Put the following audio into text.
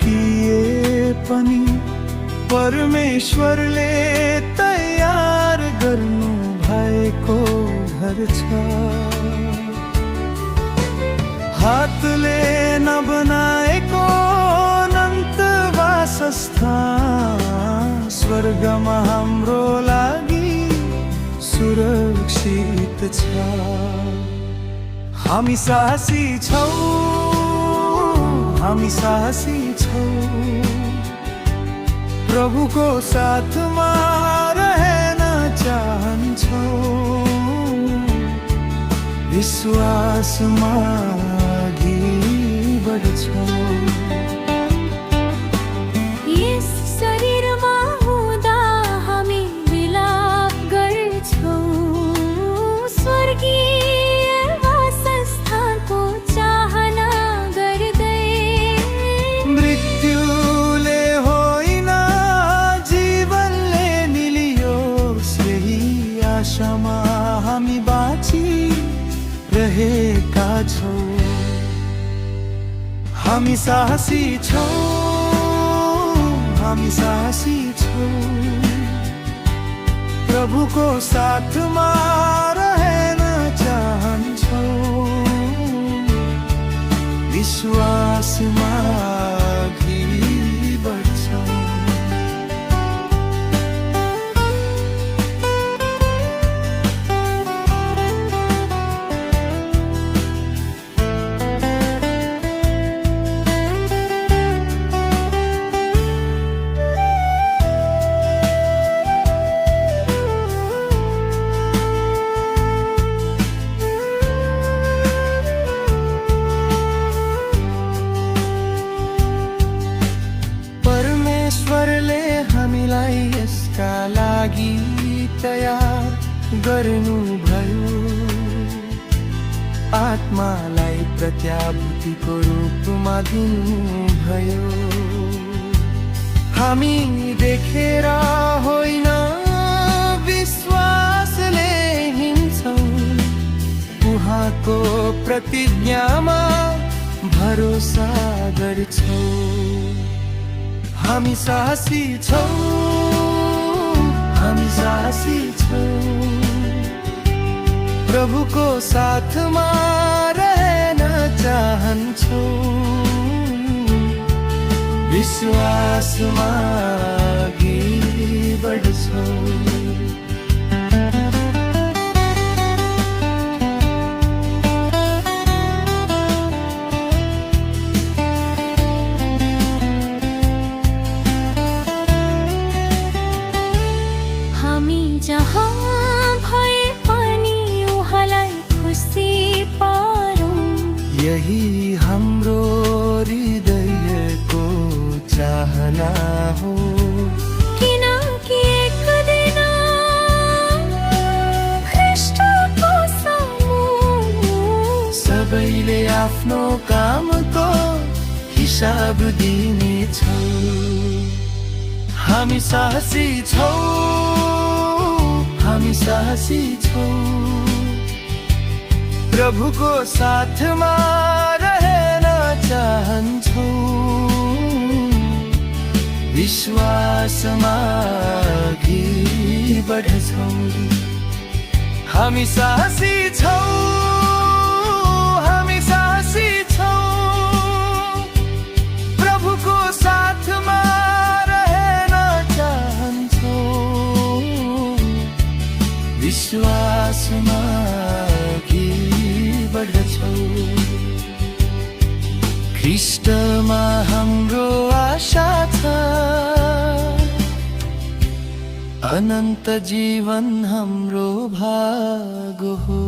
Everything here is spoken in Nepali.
थिए पनि परमेश्वरले तयार गर्नु भएको घर छ। हातले नबनाएको अनन्त वासस्थान स्वर्गमा हाम्रो लागि सुरक्षित छ। हामी साहसी छौँ, हामी साहसी छौँ, प्रभुको साथमा रहन चाहन्छौँ। विश्वासमा अघि बढ्छौँ। यस शरीरमा हुँदा हामी विलाप गर्छौँ, स्वर्गीय वासस्थानको चाहना गर्दै। मृत्युले होइन जीवनले निलियोस् यही आशामा हामी बाँचिरहेका छौँ। हामी साहसी छौँ, हामी साहसी छौँ, प्रभुको साथमा रहन चाहन्छौँ। विश्वासमा अघि बढ्छौँ। परमेश्वरले हामीलाई यसका लागि तयार गर्नुभयो। आत्मालाई प्रत्याभूतिको रूपमा दिनुभयो। हामी देखेर होइन विश्वासले हिँड्छौँ, उहाँको प्रतिज्ञामा भरोसा गर्छौँ। हामी साहसी छौँ, हामी साहसी छौँ, प्रभुको साथमा रहन चाहन्छौँ। विश्वासमा अघि बढ्छौँ। जहाँ भए पनि उहाँलाई खुसी पारौँ, यही हाम्रो हृदयको चाहना हो। किनकि एक दिन ख्रीष्टको सामु सबैले आफ्नो कामको हिसाब दिनेछौँ। हामी साहसी छौँ, हामी साहसी छौँ, प्रभुको साथमा रहन चाहन्छौँ। विश्वासमा अघि बढ्छौँ। हामी साहसी छौँ, हामी साहसी छौँ, प्रभुको साथमा रहन चाहन्छौँ। विश्वासमा अघि बढ्छौँ। ख्रीष्टमा हाम्रो आशा छ, अनन्त जीवन हाम्रो भाग हो।